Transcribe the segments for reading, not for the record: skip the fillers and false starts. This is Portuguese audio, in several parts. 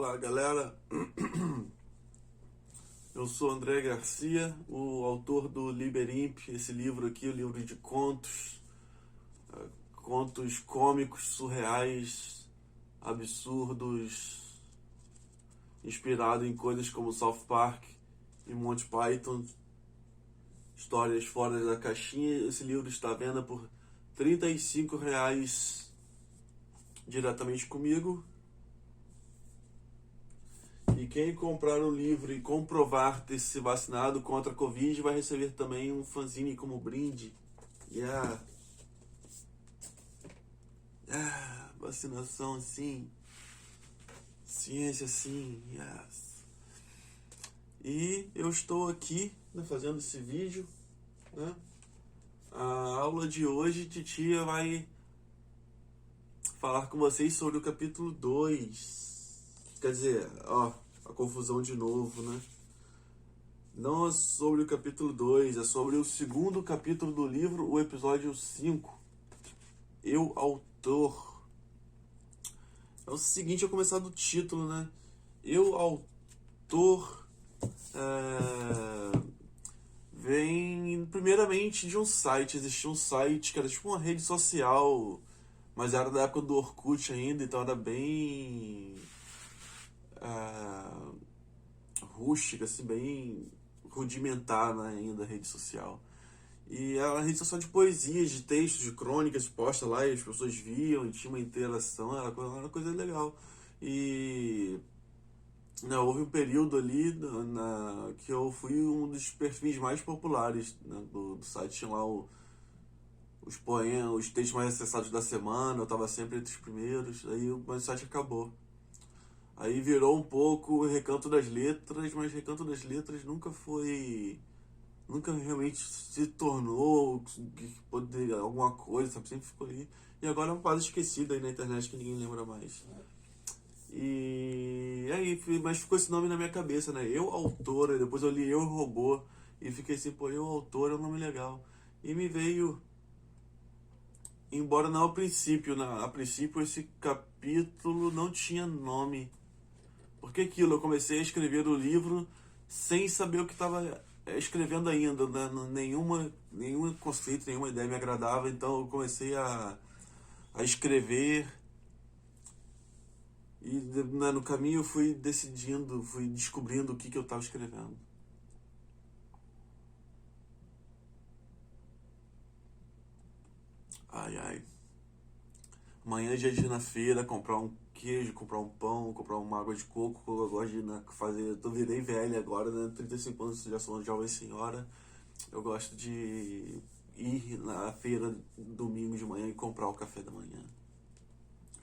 Olá, galera. Eu sou André Garcia, o autor do Liberimp, esse livro aqui, o livro de contos, contos cômicos, surreais, absurdos, inspirado em coisas como South Park e Monty Python, histórias fora da caixinha. Esse livro está à venda por R$ 35 diretamente comigo. E quem comprar o livro e comprovar ter se vacinado contra a Covid vai receber também um fanzine como brinde. Vacinação sim. Ciência sim. Yes. E eu estou aqui, né, fazendo esse vídeo, né? A aula de hoje, titia vai falar com vocês sobre o capítulo 2. Quer dizer, a confusão de novo, né? Não é sobre o capítulo 2, é sobre o segundo capítulo do livro, o episódio 5. Eu, autor. É o seguinte, eu começar do título, né? Eu, autor, vem primeiramente de um site. Existia um site que era tipo uma rede social, mas era da época do Orkut ainda, então era bem rústica, assim, bem rudimentar, né, ainda a rede social. E era uma rede social de poesias, de textos, de crônicas postas lá, e as pessoas viam e tinha uma interação, era uma coisa legal. E houve um período ali que eu fui um dos perfis mais populares, né, do site. Tinha lá os poemas, os textos mais acessados da semana, eu estava sempre entre os primeiros, mas o site acabou. Aí virou um pouco o Recanto das Letras, mas Recanto das Letras nunca realmente se tornou alguma coisa, sabe? Sempre ficou ali. E agora é um quase esquecido aí na internet que ninguém lembra mais. E aí, mas ficou esse nome na minha cabeça, né? Eu, autora, depois eu li Eu, Robô, e fiquei assim, pô, Eu, autor é um nome legal. E me veio, embora não a princípio esse capítulo não tinha nome. Porque aquilo, eu comecei a escrever o livro sem saber o que estava escrevendo ainda, né? Nenhum conceito, nenhuma ideia me agradava, então eu comecei a escrever e, né, no caminho eu fui descobrindo o que eu estava escrevendo. Amanhã é dia de ir na feira, comprar um queijo, comprar um pão, comprar uma água de coco. Eu gosto de fazer. Eu virei velha agora, né? 35 anos, já sou uma jovem senhora. Eu gosto de ir na feira domingo de manhã e comprar o café da manhã.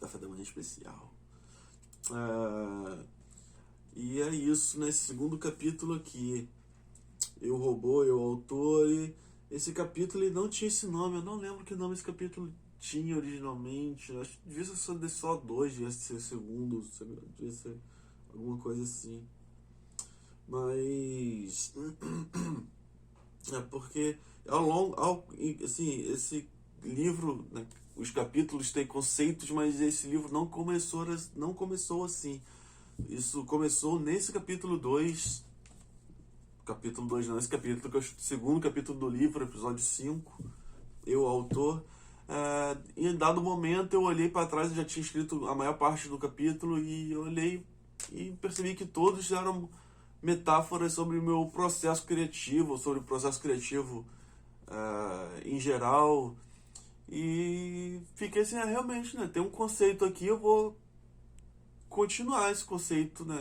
Café da manhã especial. E é isso, nesse segundo capítulo aqui. Eu, robô, eu, autor. E esse capítulo ele não tinha esse nome. Eu não lembro que nome esse capítulo tinha originalmente. Acho que devia ser só 2, devia ser segundo, devia ser alguma coisa assim. Mas porque assim, esse livro, né, os capítulos têm conceitos, mas esse livro não começou assim. Isso começou nesse capítulo 2. Capítulo 2 não, esse capítulo que é o segundo capítulo do livro, episódio 5. Eu, autor. Em dado momento eu olhei para trás, eu já tinha escrito a maior parte do capítulo e eu olhei e percebi que todos eram metáforas sobre o meu processo criativo, sobre o processo criativo em geral. E fiquei assim, realmente, né, tem um conceito aqui, eu vou continuar esse conceito, né,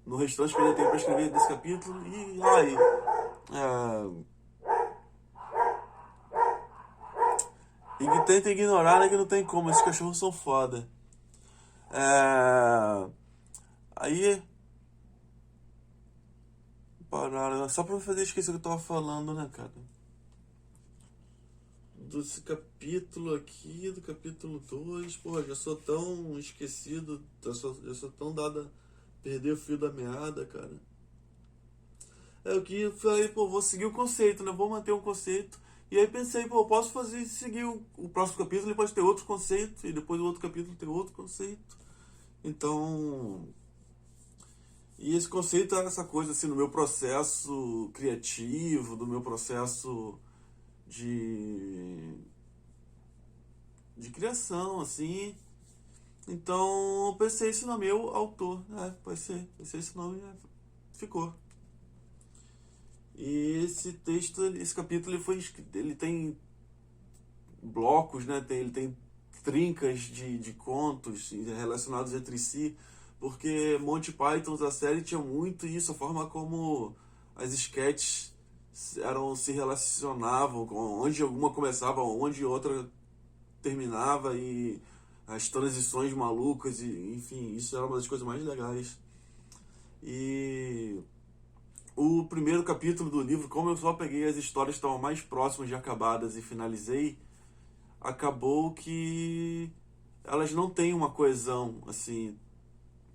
no restante que eu ainda tenho para escrever desse capítulo. E e que tenta ignorar, né, que não tem como, esses cachorros são foda. Aí pararam, só pra fazer esquecer o que eu tava falando, né, cara? Desse capítulo aqui, do capítulo 2, pô, já sou tão esquecido, já sou tão dado a perder o fio da meada, cara. O que eu falei, pô, vou seguir o conceito, né? Vou manter o conceito. E aí pensei, pô, eu posso seguir o próximo capítulo, ele pode ter outro conceito, e depois o outro capítulo ter outro conceito. Então, e esse conceito é essa coisa assim, no meu processo criativo, do meu processo de, de criação, assim. Então, eu pensei esse nome, eu, autor, pensei esse nome, ficou. E esse texto, esse capítulo, ele tem blocos, né? Ele tem trincas de contos relacionados entre si, porque Monty Python, a série, tinha muito isso, a forma como as sketches se relacionavam, onde alguma começava, onde outra terminava, e as transições malucas, e enfim, isso era uma das coisas mais legais. E o primeiro capítulo do livro, como eu só peguei as histórias que estavam mais próximas de acabadas e finalizei, acabou que elas não têm uma coesão assim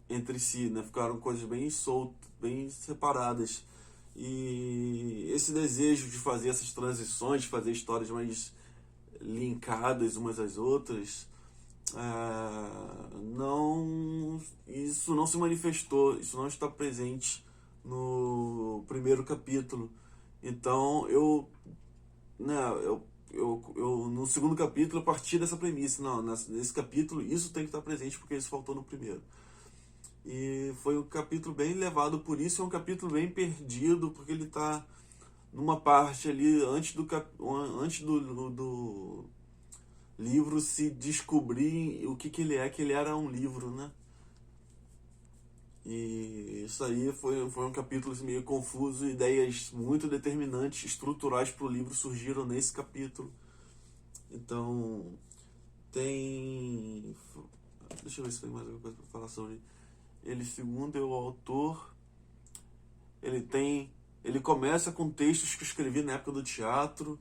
entre si, né? Ficaram coisas bem soltas, bem separadas. E esse desejo de fazer essas transições, de fazer histórias mais linkadas umas às outras, isso não se manifestou, isso não está presente no primeiro capítulo. Então né, no segundo capítulo eu parti dessa premissa, não, nesse capítulo isso tem que estar presente porque isso faltou no primeiro. E foi um capítulo bem levado por isso, é um capítulo bem perdido, porque ele está numa parte ali antes do livro se descobrir o que ele é, que ele era um livro, né? E isso aí foi um capítulo assim, meio confuso, ideias muito determinantes, estruturais para o livro surgiram nesse capítulo. Então, tem... Deixa eu ver se tem mais alguma coisa para falar sobre ele. Segundo é o autor, ele começa com textos que eu escrevi na época do teatro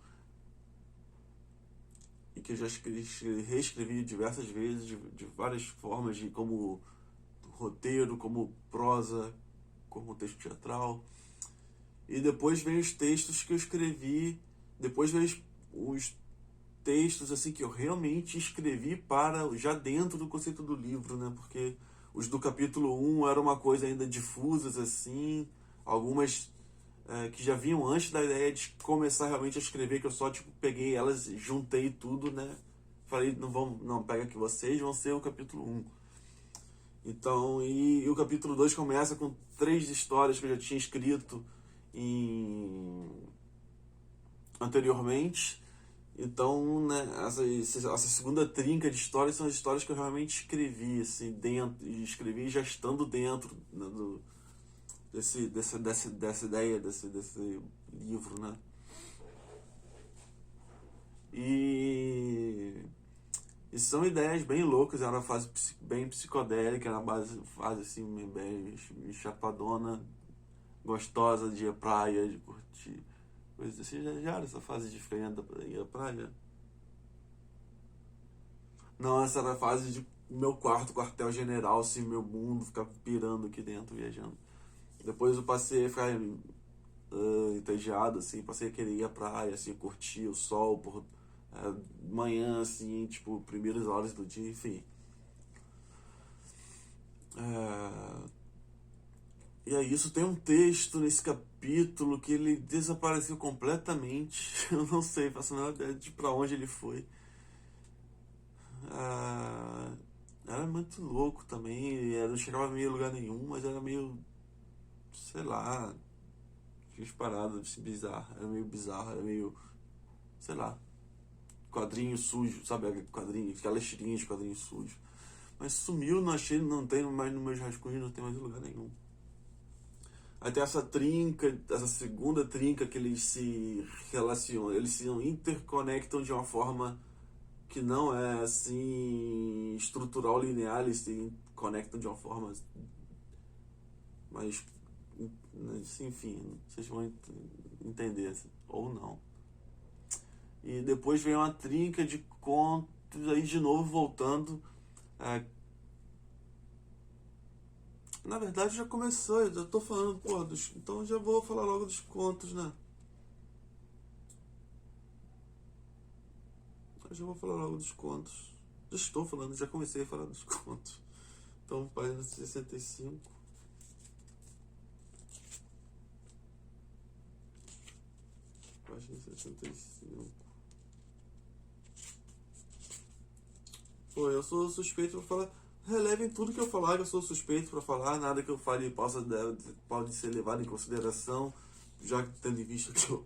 e que eu já reescrevi diversas vezes, de várias formas, como roteiro, como prosa, como texto teatral. E depois vem os textos que eu escrevi, depois vem os textos assim que eu realmente escrevi para já dentro do conceito do livro, né? Porque os do capítulo 1 eram uma coisa ainda difusas assim, algumas que já vinham antes da ideia de começar realmente a escrever, que eu só tipo peguei elas, juntei tudo, né? Falei, não, pega aqui, vocês vão ser o capítulo 1. Então, e o capítulo 2 começa com 3 histórias que eu já tinha escrito anteriormente. Então, né, essa segunda trinca de histórias são as histórias que eu realmente escrevi, assim, dentro, e escrevi já estando dentro, né, dessa ideia, desse livro, né? E são ideias bem loucas, é uma fase bem psicodélica, é uma fase assim, bem chapadona, gostosa de ir à praia, de curtir. Você já era essa fase diferente pra ir à praia? Não, essa era a fase de meu quartel-general, assim, meu mundo, ficar pirando aqui dentro, viajando. Depois eu passei a ficar entediado, assim, passei a querer ir à praia, assim, curtir o sol por manhã, assim, tipo, primeiras horas do dia, enfim. E aí isso tem um texto nesse capítulo que ele desapareceu completamente. Eu não sei, faço a menor ideia de pra onde ele foi. Era muito louco também, não chegava meio a lugar nenhum, mas era meio, sei lá, fiz parada de bizarro, era meio bizarro, era meio, sei lá, quadrinho sujo, sabe, quadrinho, aquelas tirinhas de quadrinho sujo. Mas sumiu, não achei, não tem mais nos meus rascunhos, não tem mais em lugar nenhum. Aí tem essa trinca, essa segunda trinca que eles se relacionam, eles se interconectam de uma forma que não é assim estrutural, linear, eles se conectam de uma forma mais, enfim, vocês vão entender, ou não. E depois vem uma trinca de contos, aí de novo voltando. Na verdade já começou, eu já tô falando, pô, então já vou falar logo dos contos, né? Eu já vou falar logo dos contos. Já estou falando, já comecei a falar dos contos. Então, página 65. Página 65. Pô, eu sou suspeito pra falar. Relevem tudo que eu falar, que eu sou suspeito pra falar. Nada que eu fale pode ser levado em consideração, já tendo em vista que eu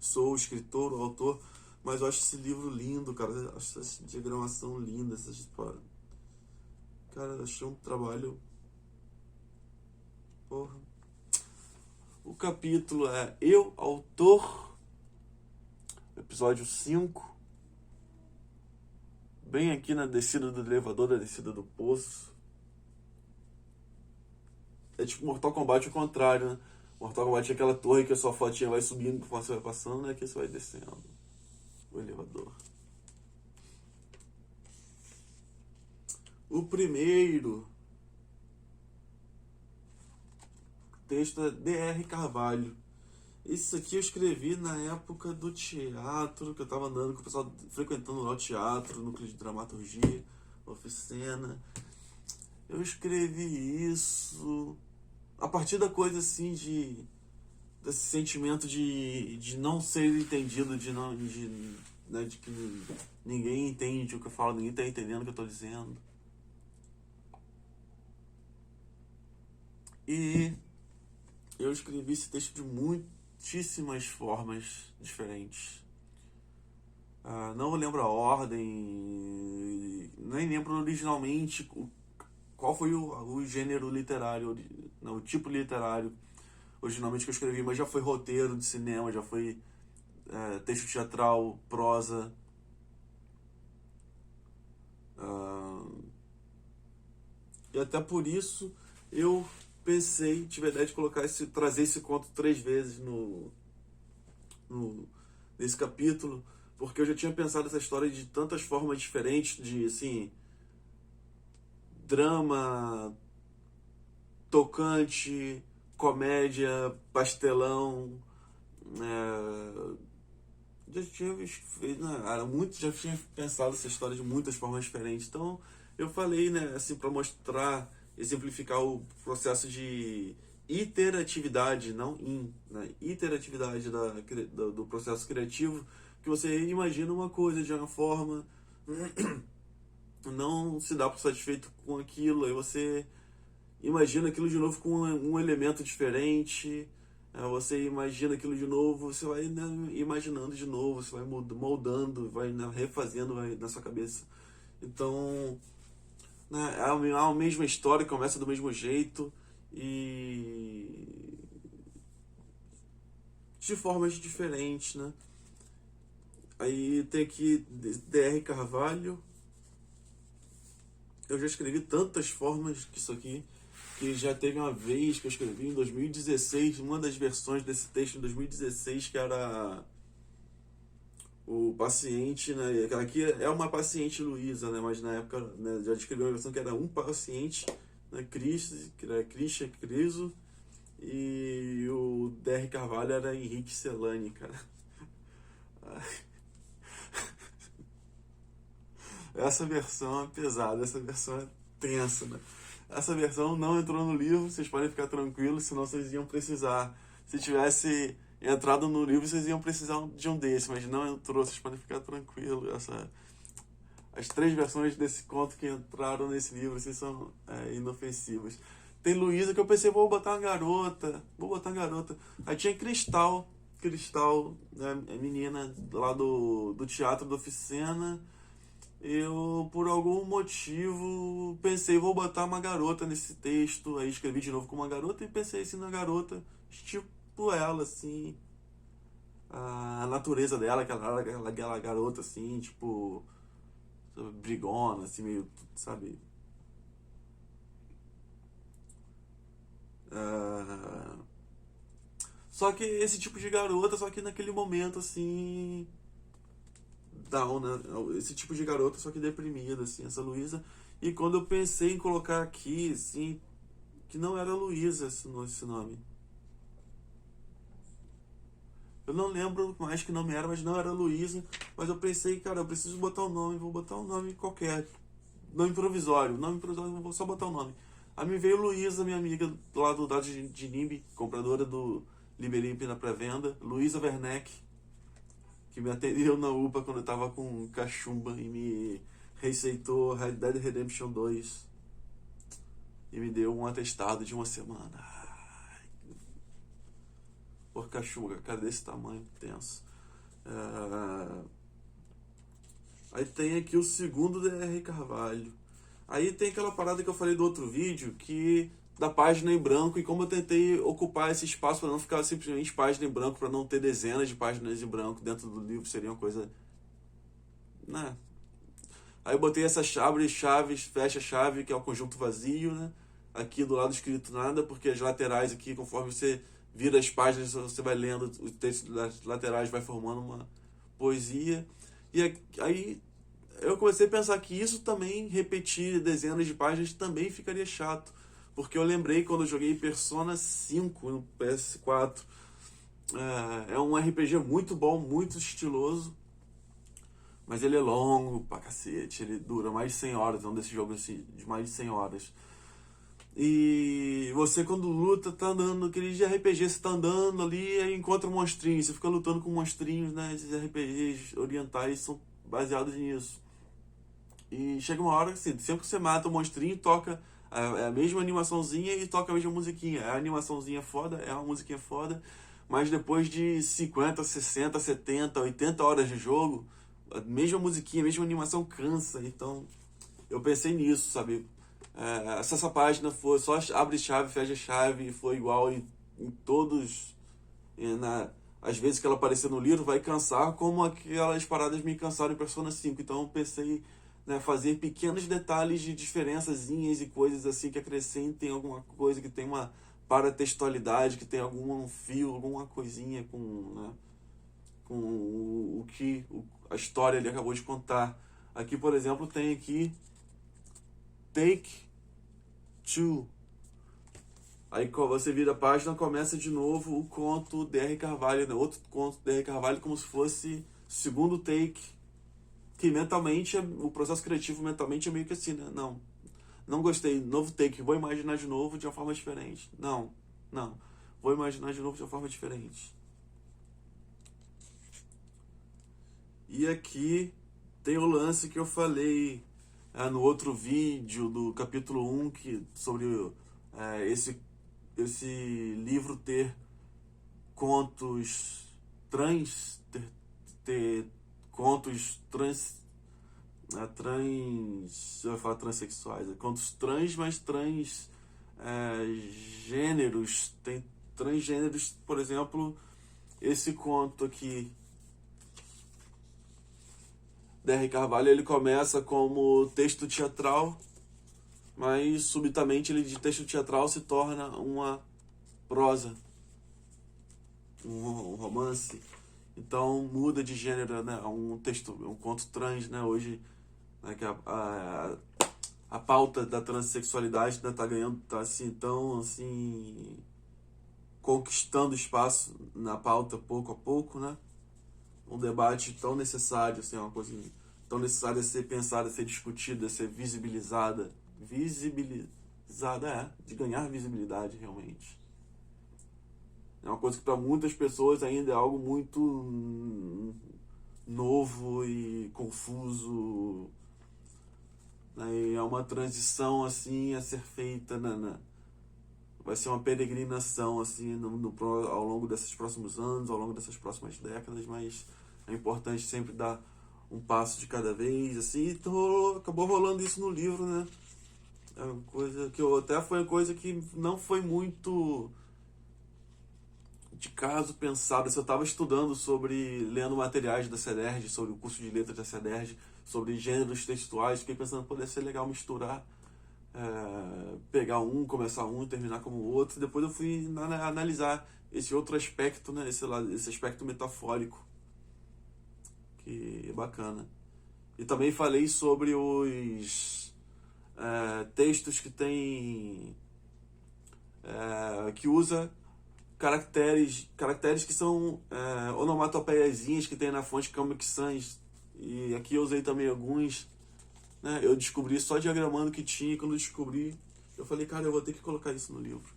sou o escritor, o autor. Mas eu acho esse livro lindo, cara. Eu acho essa diagramação linda. Cara, eu achei um trabalho. Porra. O capítulo é Eu, Autor, episódio 5. Bem aqui na descida do elevador, da descida do poço. É tipo Mortal Kombat ao contrário, né? Mortal Kombat é aquela torre que a sua fotinha vai subindo conforme você vai passando, né? Aqui você vai descendo o elevador. O primeiro texto é D.R. Carvalho. Isso aqui eu escrevi na época do teatro, que eu tava andando com o pessoal, frequentando lá o teatro, núcleo de dramaturgia, oficina. Eu escrevi isso a partir da coisa assim desse sentimento de não ser entendido, né, de que ninguém entende o que eu falo, ninguém tá entendendo o que eu tô dizendo. E eu escrevi esse texto de muitíssimas formas diferentes. Não lembro a ordem, nem lembro originalmente qual foi o gênero literário, não, o tipo literário originalmente que eu escrevi, mas já foi roteiro de cinema, já foi texto teatral, prosa. E até por isso eu tive a ideia de trazer esse conto 3 vezes nesse capítulo, porque eu já tinha pensado essa história de tantas formas diferentes, de assim, drama, tocante, comédia, pastelão. Já tinha pensado essa história de muitas formas diferentes. Então eu falei, né, assim, para mostrar, exemplificar o processo de iteratividade, não né, iteratividade do processo criativo, que você imagina uma coisa de uma forma, não se dá por satisfeito com aquilo, aí você imagina aquilo de novo com um elemento diferente, você imagina aquilo de novo, você vai, né, imaginando de novo, você vai moldando, vai, né, refazendo na sua cabeça. Então, né, é a mesma história, começa do mesmo jeito e de formas diferentes, né? Aí tem aqui D.R. Carvalho. Eu já escrevi tantas formas que isso aqui, que já teve uma vez que eu escrevi em 2016, uma das versões desse texto em 2016, que era o paciente, né? Aqui é uma paciente Luísa, né? Mas na época, né, já escrevi uma versão que era um paciente, né? Christian Criso, e o D.R. Carvalho era Henrique Celani, cara. Essa versão é pesada, essa versão é tensa, né? Essa versão não entrou no livro, vocês podem ficar tranquilos, senão vocês iam precisar. Se tivesse entrado no livro, vocês iam precisar de um desse, mas não entrou, vocês podem ficar tranquilos. As 3 versões desse conto que entraram nesse livro, assim, são inofensivas. Tem Luísa, que eu pensei, vou botar uma garota. Aí tinha Cristal, né, menina lá do teatro da oficina. Eu, por algum motivo, pensei, vou botar uma garota nesse texto. Aí escrevi de novo com uma garota e pensei assim na garota, tipo ela, assim, a natureza dela, aquela garota, assim, tipo, brigona, assim, meio, sabe? Só que esse tipo de garota, só que naquele momento, assim, down, né? Esse tipo de garota, só que deprimida, assim, essa Luísa. E quando eu pensei em colocar aqui, assim, que não era Luísa esse nome. Eu não lembro mais que nome era, mas não era Luísa. Mas eu pensei, cara, eu preciso botar um nome, vou botar um nome qualquer. nome provisório, vou só botar o nome. Aí me veio Luísa, minha amiga lá do lado de Nimbi, compradora do Liberimp na pré-venda, Luísa Werneck, que me atendeu na UPA quando eu tava com cachumba e me receitou Red Dead Redemption 2 e me deu um atestado de 1 semana. Ai, por cachumba, cara desse tamanho, tenso. Aí tem aqui o segundo DR Carvalho. Aí tem aquela parada que eu falei do outro vídeo, que da página em branco, e como eu tentei ocupar esse espaço para não ficar simplesmente página em branco, para não ter dezenas de páginas em branco dentro do livro, seria uma coisa, né? Aí eu botei essa chave, fecha chave, que é o conjunto vazio, né? Aqui do lado escrito nada, porque as laterais aqui, conforme você vira as páginas, você vai lendo, o texto das laterais vai formando uma poesia. E aí eu comecei a pensar que isso também, repetir dezenas de páginas, também ficaria chato. Porque eu lembrei quando eu joguei Persona 5 no PS4. É um RPG muito bom, muito estiloso. Mas ele é longo pra cacete. Ele dura mais de 100 horas. É um desses jogos assim, de mais de 100 horas. E você, quando luta, tá andando, aquele de RPG, você tá andando ali e encontra um monstrinho. Você fica lutando com monstrinhos, né? Esses RPGs orientais são baseados nisso. E chega uma hora que assim, sempre que você mata o monstrinho, toca a mesma animaçãozinha e toca a mesma musiquinha. A animaçãozinha foda, é uma musiquinha foda, mas depois de 50, 60, 70, 80 horas de jogo, a mesma musiquinha, a mesma animação cansa. Então eu pensei nisso, sabe? Se essa página for só abre chave, fecha chave, e for igual em todos, às vezes que ela aparecer no livro, vai cansar como aquelas paradas me cansaram em Persona 5. Então eu pensei, né, fazer pequenos detalhes de diferençazinhas e coisas assim que acrescentem alguma coisa, que tem uma paratextualidade, que tem algum fio, alguma coisinha com, né, com o que a história ele acabou de contar. Aqui, por exemplo, tem aqui Take Two. Aí você vira a página, começa de novo o conto DR Carvalho, né? Outro conto DR Carvalho, como se fosse segundo take. Que mentalmente, o processo criativo mentalmente é meio que assim, né? Não gostei, novo take, vou imaginar de novo de uma forma diferente. Não, vou imaginar de novo de uma forma diferente. E aqui tem o lance que eu falei no outro vídeo do capítulo 1, sobre esse livro ter contos trans, ter contos eu ia falar transexuais, contos trans, mas gêneros, tem transgêneros, por exemplo, esse conto aqui, DR Carvalho, ele começa como texto teatral, mas subitamente ele de texto teatral se torna uma prosa, um romance. Então muda de gênero, né? Um conto trans, né? Hoje, né, que a pauta da transexualidade, né, tá ganhando, tá assim, tão assim, conquistando espaço na pauta pouco a pouco, né? Um debate tão necessário, assim, uma coisa tão necessária a ser pensada, a ser discutida, a ser visibilizada, de ganhar visibilidade realmente. É uma coisa que para muitas pessoas ainda é algo muito novo e confuso, né? E é uma transição assim a ser feita, vai ser uma peregrinação assim ao longo desses próximos anos, ao longo dessas próximas décadas, mas é importante sempre dar um passo de cada vez, assim. Então acabou rolando isso no livro, né? É uma coisa que foi uma coisa que não foi muito de caso pensado. Se eu estava estudando lendo materiais da CEDERJ, sobre o curso de letras da CEDERJ, sobre gêneros textuais, fiquei pensando, poderia ser legal misturar, pegar começar e terminar como o outro. Depois eu fui analisar esse outro aspecto, né, esse aspecto metafórico, que é bacana. E também falei sobre os textos que tem que usa caracteres que são onomatopeiazinhas que tem na fonte Comic Sans, e aqui eu usei também alguns né? Eu descobri só diagramando que tinha, e quando eu descobri, eu falei, cara, eu vou ter que colocar isso no livro.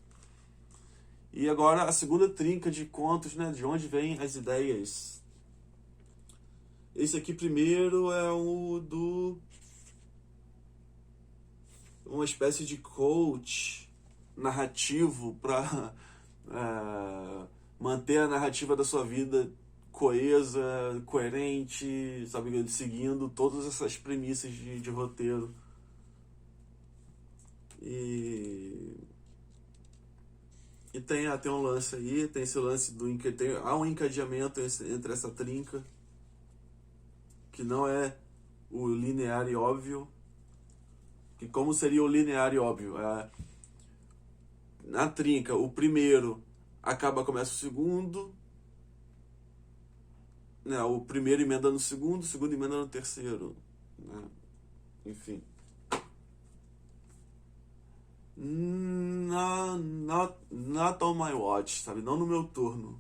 E agora a segunda trinca de contos, né? De onde vêm as ideias. Esse aqui primeiro é o do... uma espécie de coach narrativo para manter a narrativa da sua vida coesa, coerente, sabe, seguindo todas essas premissas de roteiro. E tem um lance aí, tem esse lance há um encadeamento entre essa trinca, que não é o linear e óbvio. Que como seria o linear e óbvio? Na trinca, o primeiro começa o segundo, né? O primeiro emenda no segundo, o segundo emenda no terceiro, né? Enfim. Not on my watch, sabe? Não no meu turno.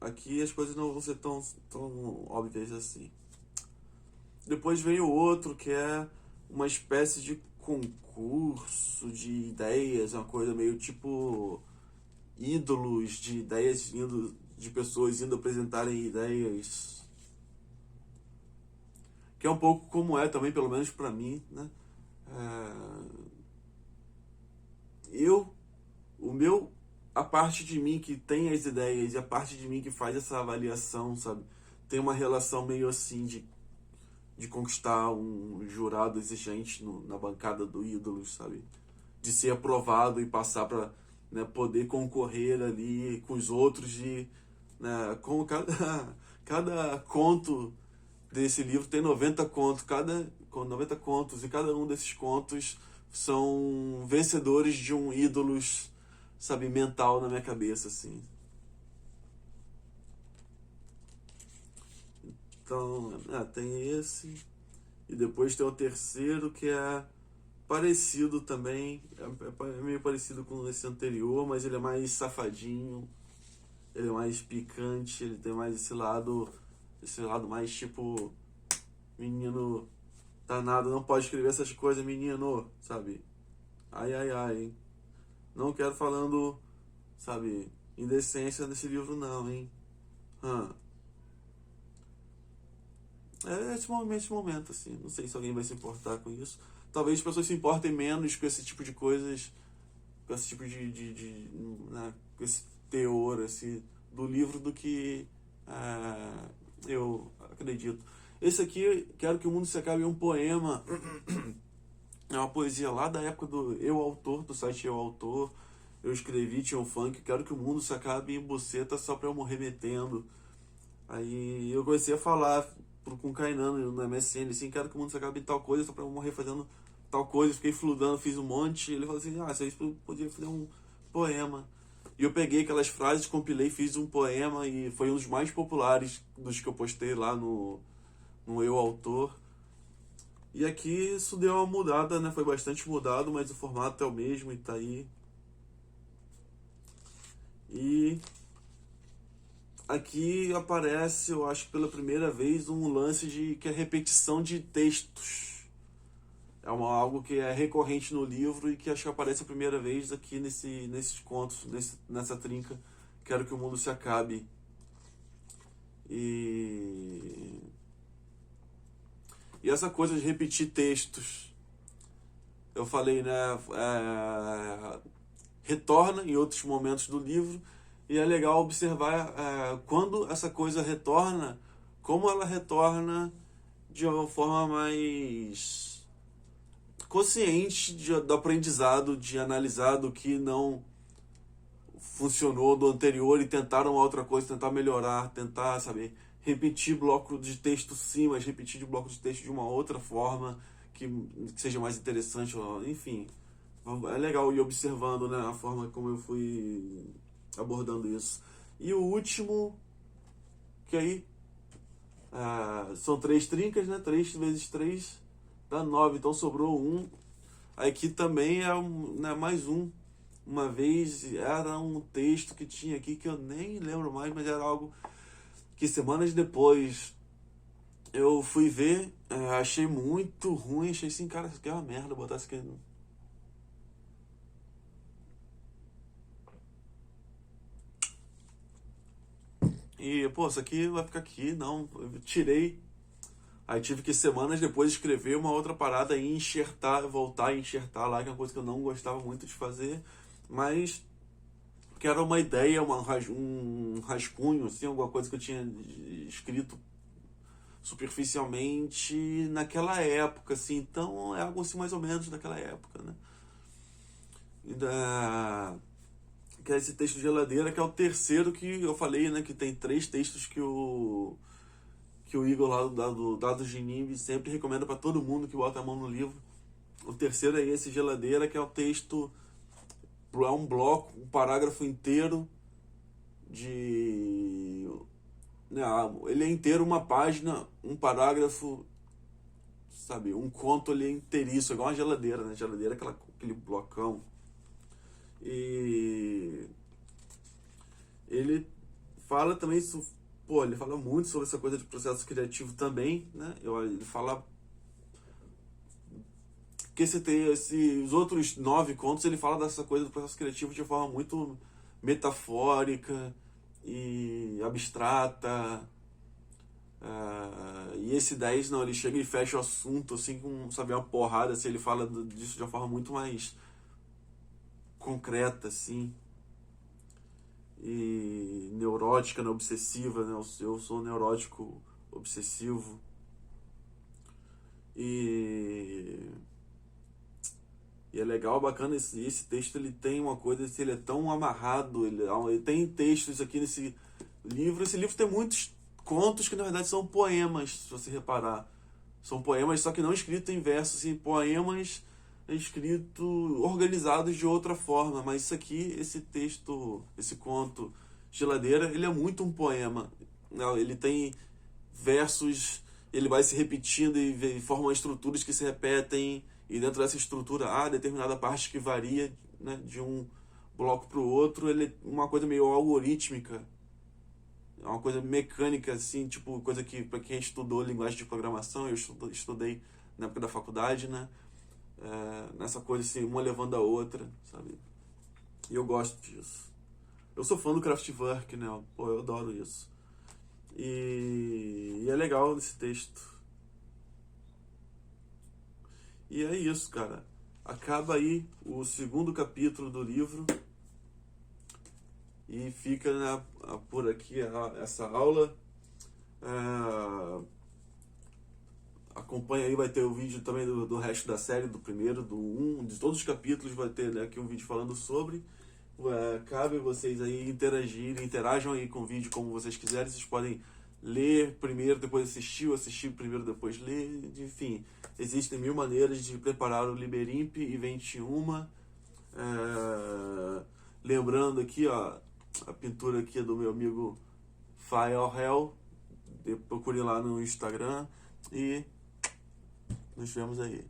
Aqui as coisas não vão ser tão óbvias assim. Depois vem o outro, que é uma espécie de concurso de ideias, uma coisa meio tipo ídolos de ideias de pessoas indo apresentarem ideias, que é um pouco como é também, pelo menos pra mim, né? A parte de mim que tem as ideias e a parte de mim que faz essa avaliação, sabe, tem uma relação meio assim de conquistar um jurado exigente na bancada do Ídolos, sabe? De ser aprovado e passar para, né, poder concorrer ali com os outros e, né, com cada conto desse livro tem 90 contos, com 90 contos, e cada um desses contos são vencedores de um Ídolos, sabe, mental na minha cabeça, assim. Então, tem esse. E depois tem o terceiro, que é parecido também. É meio parecido com esse anterior, mas ele é mais safadinho. Ele é mais picante. Ele tem mais esse lado mais tipo... menino danado, não pode escrever essas coisas, menino, sabe? Ai, ai, ai. Não quero falando, sabe, indecência nesse livro não, hein? É esse momento, assim. Não sei se alguém vai se importar com isso. Talvez as pessoas se importem menos com esse tipo de coisas, com esse tipo né, com esse teor, assim, do livro do que eu acredito. Esse aqui, Quero que o Mundo Se Acabe, é um poema. É uma poesia lá da época do Eu Autor, do site Eu Autor. Eu escrevi, tinha um funk, quero que o mundo se acabe em buceta só pra eu morrer metendo. Aí eu comecei a falar com o Kainan no MSN, assim, quero que o mundo se acabe em tal coisa, só pra eu morrer fazendo tal coisa. Fiquei fludando, fiz um monte. Ele falou assim, vocês podiam fazer um poema. E eu peguei aquelas frases, compilei, fiz um poema, e foi um dos mais populares dos que eu postei lá no Eu Autor. E aqui isso deu uma mudada, né? Foi bastante mudado, mas o formato é o mesmo e tá aí. E aqui aparece, eu acho que pela primeira vez, um lance que é repetição de textos. É algo que é recorrente no livro e que acho que aparece a primeira vez aqui nesses contos, nessa trinca, Quero que o Mundo Se Acabe. E essa coisa de repetir textos, eu falei, né, retorna em outros momentos do livro, e é legal observar quando essa coisa retorna, como ela retorna de uma forma mais consciente do aprendizado, de analisar do que não funcionou do anterior e tentar uma outra coisa, tentar melhorar, tentar, saber, repetir bloco de texto sim, mas repetir de bloco de texto de uma outra forma que seja mais interessante, enfim. É legal ir observando, né, a forma como eu fui abordando isso. E o último, que aí são 3 trincas, né? 3 vezes 3 dá 9, então sobrou 1. Aqui também é né, mais um. Uma vez era um texto que tinha aqui que eu nem lembro mais, mas era algo que semanas depois eu fui ver, achei muito ruim, achei assim, cara, isso aqui é uma merda, botar isso aqui. E, pô, isso aqui vai ficar aqui, não. Eu tirei. Aí tive que semanas depois escrever uma outra parada e enxertar, voltar a enxertar lá, que é uma coisa que eu não gostava muito de fazer, mas que era uma ideia, um rascunho, assim, alguma coisa que eu tinha escrito superficialmente naquela época, assim, então é algo assim mais ou menos daquela época, né? E que é esse texto de geladeira, que é o terceiro que eu falei, né? Que tem três textos que o Igor lá do Dados de Nimbi sempre recomenda para todo mundo que bota a mão no livro. O terceiro é esse, geladeira, que é o texto, é um bloco, um parágrafo inteiro de. Né, ele é inteiro uma página, um parágrafo, sabe? Um conto ali inteiriço, igual uma geladeira, né? Geladeira é aquele blocão. E ele fala também, pô, ele fala muito sobre essa coisa de processo criativo também, né? Ele fala que os outros 9 contos, ele fala dessa coisa do processo criativo de forma muito metafórica e abstrata. E esse 10 não, ele chega e fecha o assunto assim com, sabe, uma porrada, assim, ele fala disso de uma forma muito mais concreta, assim, e neurótica, né, obsessiva, né? Eu sou neurótico obsessivo. E E é legal, bacana, esse texto ele tem uma coisa, ele é tão amarrado, ele tem textos aqui nesse livro. Esse livro tem muitos contos que na verdade são poemas, se você reparar. São poemas, só que não escritos em versos, assim, poemas escritos, organizados de outra forma. Mas isso aqui, esse texto, esse conto, Geladeira, ele é muito um poema. Ele tem versos, ele vai se repetindo e forma estruturas que se repetem, e dentro dessa estrutura há determinada parte que varia, né, de um bloco para o outro. Ele é uma coisa meio algorítmica, é uma coisa mecânica, assim, tipo coisa que para quem estudou linguagem de programação, eu estudei na época da faculdade, né, nessa coisa assim, uma levando a outra, sabe? E eu gosto disso. Eu sou fã do Kraftwerk, né? Pô, eu adoro isso. E é legal esse texto. E é isso, cara. Acaba aí o segundo capítulo do livro e fica, né, por aqui essa aula. Acompanha aí, vai ter o vídeo também do resto da série, do primeiro, de todos os capítulos, vai ter, né, aqui um vídeo falando sobre. Cabe vocês aí interagirem, interajam aí com o vídeo como vocês quiserem. Vocês podem ler primeiro, depois assistir, ou assistir primeiro, depois ler. Enfim, existem 1000 maneiras de preparar o Liberimp e 21. Lembrando aqui, ó, a pintura aqui é do meu amigo Fael Hell. Procure lá no Instagram e nos vemos aí.